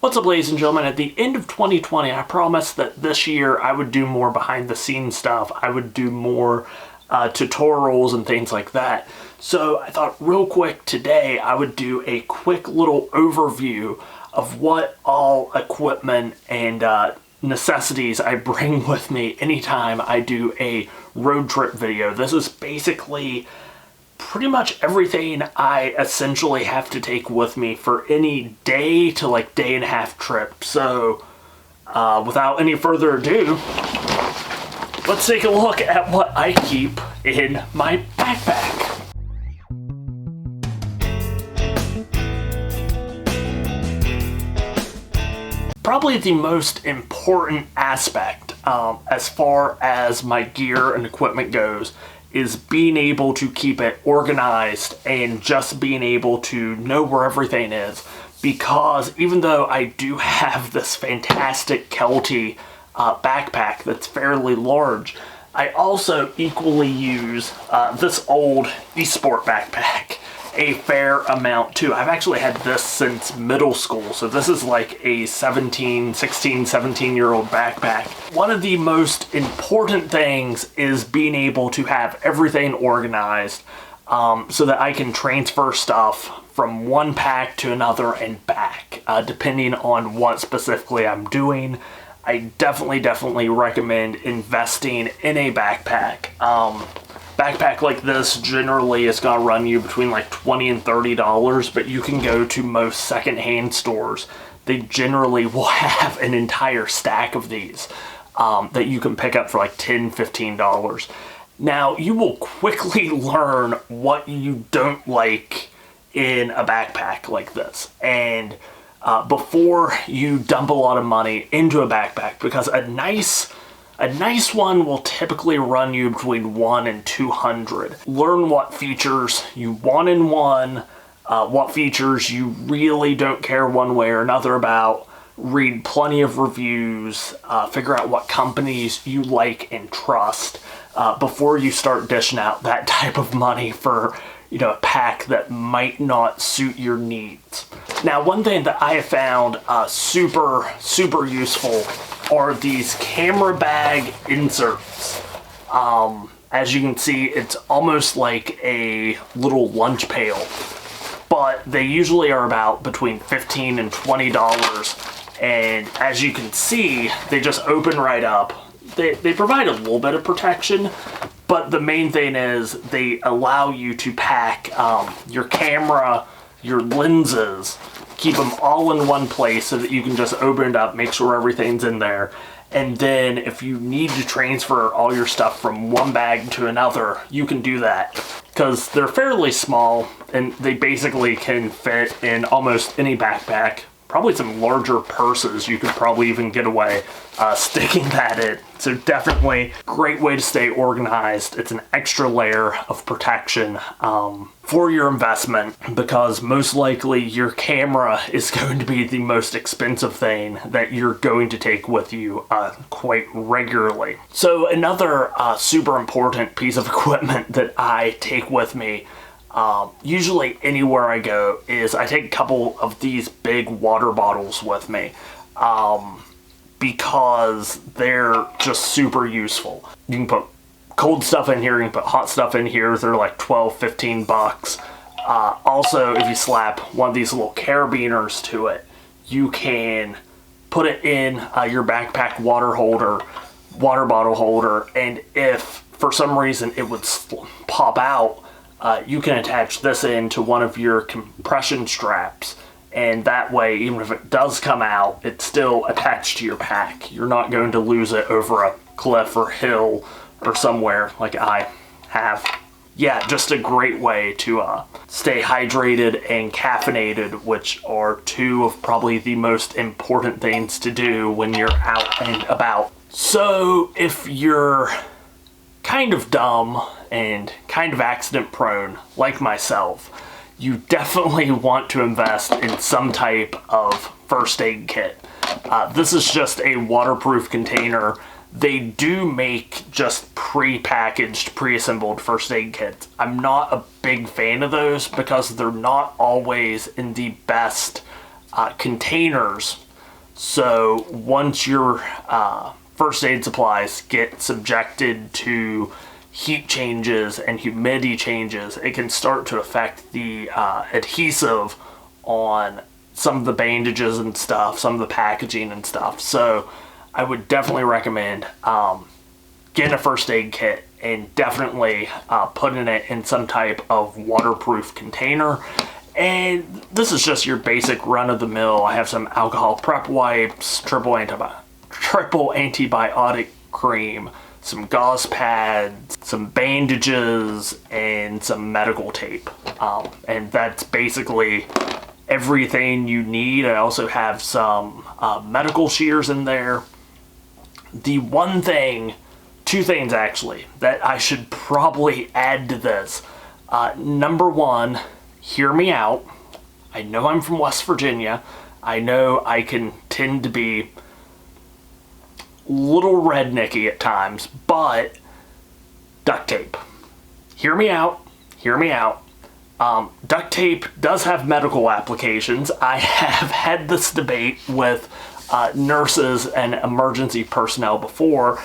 What's up, ladies and gentlemen? At the end of 2020, I promised that this year I would do more behind the scenes stuff. I would do more tutorials and things like that. So I thought real quick today I would do a quick little overview of what all equipment and necessities I bring with me anytime I do a road trip video. This is basically pretty much everything I essentially have to take with me for any day to like day and a half trip. So without any further ado, let's take a look at what I keep in my backpack. Probably the most important aspect as far as my gear and equipment goes is being able to keep it organized and just being able to know where everything is. Because even though I do have this fantastic Kelty backpack that's fairly large, I also equally use this old eSport backpack a fair amount too. I've actually had this since middle school, so this is like a 16, 17-year-old backpack. One of the most important things is being able to have everything organized so that I can transfer stuff from one pack to another and back, depending on what specifically I'm doing. I definitely recommend investing in a backpack. Backpack like this generally is going to run you between like $20 and $30, but you can go to most secondhand stores. They generally will have an entire stack of these that you can pick up for like $10, $15. Now, you will quickly learn what you don't like in a backpack like this. And before you dump a lot of money into a backpack, because a nice one will typically run you between $100 and $200. Learn what features you want in one, what features you really don't care one way or another about. Read plenty of reviews, figure out what companies you like and trust before you start dishing out that type of money for a pack that might not suit your needs. Now, one thing that I have found super useful are these camera bag inserts. As you can see, it's almost like a little lunch pail, but they usually are about between $15 and $20. And as you can see, they just open right up. They provide a little bit of protection, but the main thing is they allow you to pack your camera, your lenses, keep them all in one place so that you can just open it up, make sure everything's in there. And then if you need to transfer all your stuff from one bag to another, you can do that. Because they're fairly small and they basically can fit in almost any backpack. Probably some larger purses you could probably even get away sticking that in. So definitely great way to stay organized. It's an extra layer of protection for your investment, because most likely your camera is going to be the most expensive thing that you're going to take with you quite regularly. So another super important piece of equipment that I take with me usually anywhere I go is I take a couple of these big water bottles with me because they're just super useful. You can put cold stuff in here, you can put hot stuff in here. They're like $12, $15. Also, if you slap one of these little carabiners to it, you can put it in your backpack water bottle holder, and if for some reason it would pop out, you can attach this into one of your compression straps, and that way, even if it does come out, it's still attached to your pack. You're not going to lose it over a cliff or hill or somewhere like I have. Yeah, just a great way to stay hydrated and caffeinated, which are two of probably the most important things to do when you're out and about. So if you're kind of dumb and kind of accident prone like myself, you definitely want to invest in some type of first aid kit. This is just a waterproof container. They do make just pre-packaged, pre-assembled first aid kits. I'm not a big fan of those because they're not always in the best containers So once your first aid supplies get subjected to heat changes and humidity changes, it can start to affect the adhesive on some of the bandages and stuff, some of the packaging and stuff. So I would definitely recommend getting a first aid kit and definitely putting it in some type of waterproof container. And this is just your basic run-of-the-mill. I have some alcohol prep wipes, triple antibiotic cream, some gauze pads, some bandages, and some medical tape. And that's basically everything you need. I also have some medical shears in there. The one thing, two things actually, that I should probably add to this. Number one, hear me out. I know I'm from West Virginia. I know I can tend to be a little rednecky at times, but duct tape. Hear me out. Hear me out. Duct tape does have medical applications. I have had this debate with nurses and emergency personnel before.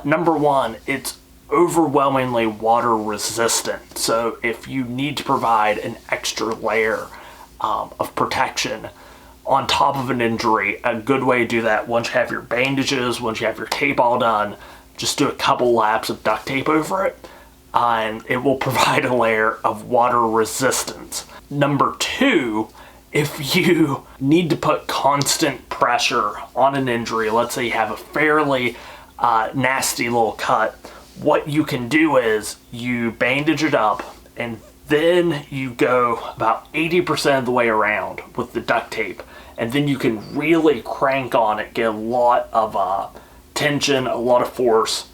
Number one, it's overwhelmingly water resistant. So if you need to provide an extra layer of protection on top of an injury, a good way to do that, once you have your bandages, once you have your tape all done, just do a couple laps of duct tape over it, and it will provide a layer of water resistance. Number two, if you need to put constant pressure on an injury, let's say you have a fairly nasty little cut, what you can do is you bandage it up and then you go about 80% of the way around with the duct tape, and then you can really crank on it, get a lot of tension, a lot of force,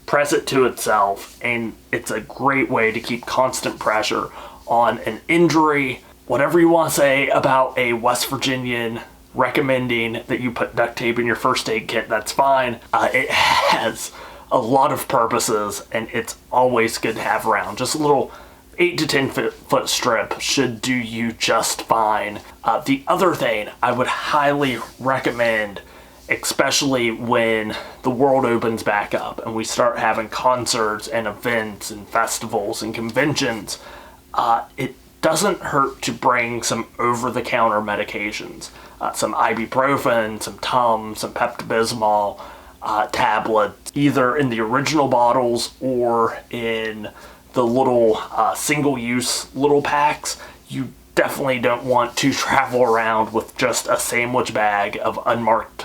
press it to itself, and it's a great way to keep constant pressure on an injury. Whatever you want to say about a West Virginian recommending that you put duct tape in your first aid kit, that's fine. It has a lot of purposes, and it's always good to have around. Just a little 8 to 10 foot strip should do you just fine. The other thing I would highly recommend, especially when the world opens back up and we start having concerts and events and festivals and conventions, it doesn't hurt to bring some over-the-counter medications. Some ibuprofen, some Tums, some Pepto-Bismol tablets, either in the original bottles or in the little single-use little packs. You definitely don't want to travel around with just a sandwich bag of unmarked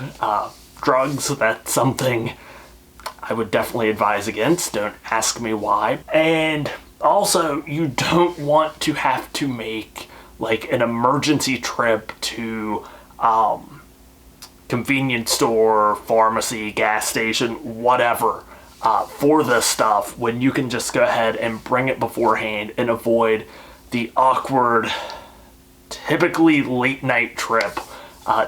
drugs. That's something I would definitely advise against. Don't ask me why. And also, you don't want to have to make like an emergency trip to convenience store, pharmacy, gas station, whatever, for this stuff, when you can just go ahead and bring it beforehand and avoid the awkward, typically late night trip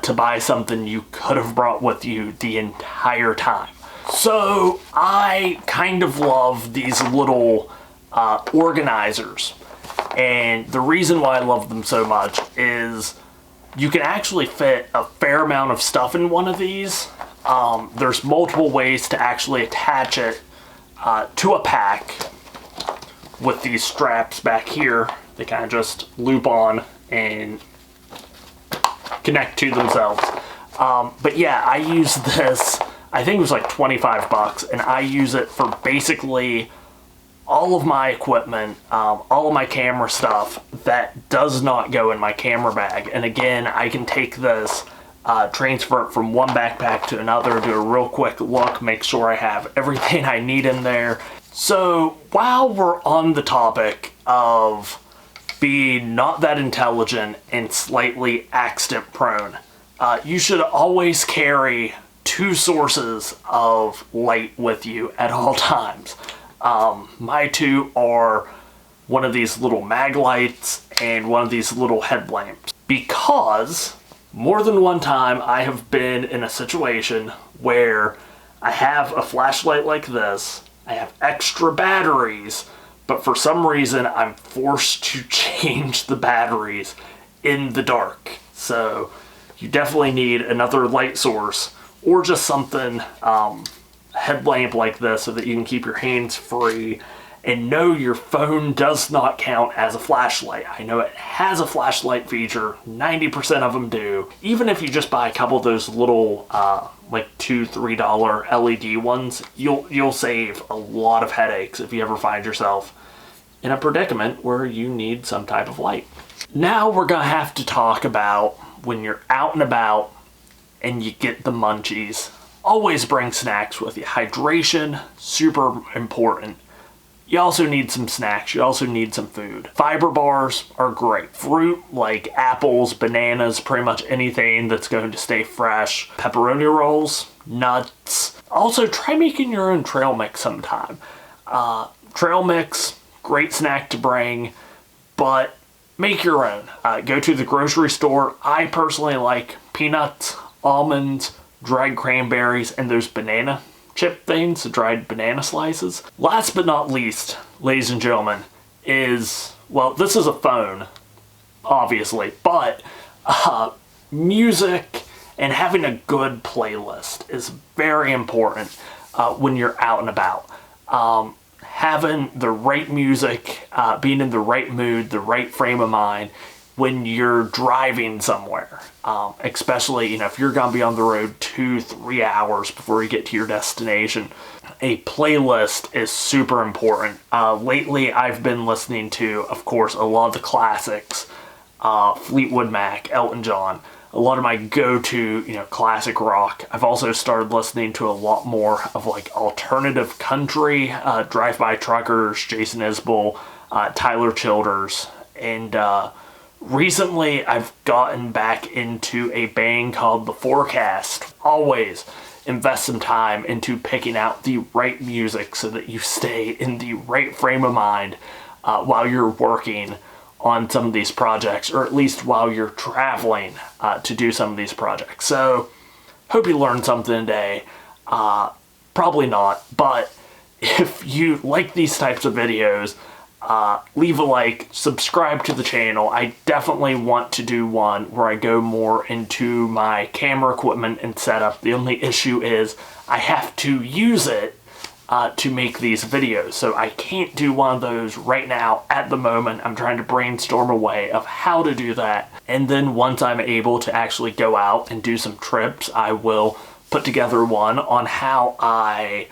to buy something you could have brought with you the entire time. So I kind of love these little organizers, and the reason why I love them so much is you can actually fit a fair amount of stuff in one of these. There's multiple ways to actually attach it to a pack with these straps back here. They kind of just loop on and connect to themselves. But yeah, I use this, I think it was like 25 bucks, and I use it for basically all of my equipment, all of my camera stuff that does not go in my camera bag. And again, I can take this, transfer it from one backpack to another, do a real quick look, make sure I have everything I need in there. So while we're on the topic of being not that intelligent and slightly accident prone, you should always carry 2 sources of light with you at all times. My 2 are one of these little mag lights and one of these little headlamps, because more than one time I have been in a situation where I have a flashlight like this, I have extra batteries, but for some reason I'm forced to change the batteries in the dark. So you definitely need another light source or just something, headlamp like this, so that you can keep your hands free. And no, your phone does not count as a flashlight. I know it has a flashlight feature, 90% of them do. Even if you just buy a couple of those little like $2-3 LED ones, you'll save a lot of headaches if you ever find yourself in a predicament where you need some type of light. Now we're gonna have to talk about when you're out and about and you get the munchies. Always bring snacks with you. Hydration, super important. You also need some snacks. You also need some food. Fiber bars are great. Fruit like apples, bananas, pretty much anything that's going to stay fresh. Pepperoni rolls, nuts. Also, try making your own trail mix sometime. Trail mix, great snack to bring, but make your own. Go to the grocery store. I personally like peanuts, almonds, dried cranberries, and those banana chip things, the dried banana slices. Last but not least, ladies and gentlemen, is, well, this is a phone, obviously, but music and having a good playlist is very important when you're out and about. Having the right music, being in the right mood, the right frame of mind when you're driving somewhere. Especially, if you're gonna be on the road 2-3 hours before you get to your destination, a playlist is super important. Lately, I've been listening to, of course, a lot of the classics, Fleetwood Mac, Elton John, a lot of my go-to, classic rock. I've also started listening to a lot more of like alternative country, Drive-By Truckers, Jason Isbell, Tyler Childers, and recently, I've gotten back into a band called The Forecast. Always invest some time into picking out the right music so that you stay in the right frame of mind while you're working on some of these projects, or at least while you're traveling to do some of these projects. So, hope you learned something today. Probably not, but if you like these types of videos, leave a like, subscribe to the channel. I definitely want to do one where I go more into my camera equipment and setup. The only issue is I have to use it to make these videos, so I can't do one of those right now at the moment. I'm trying to brainstorm a way of how to do that, and then once I'm able to actually go out and do some trips, I will put together one on how I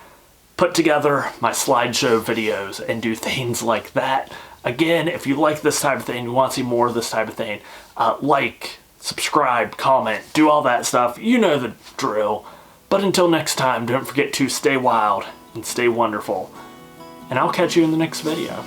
put together my slideshow videos and do things like that. Again, if you like this type of thing, you want to see more of this type of thing, like, subscribe, comment, do all that stuff. You know the drill. But until next time, don't forget to stay wild and stay wonderful. And I'll catch you in the next video.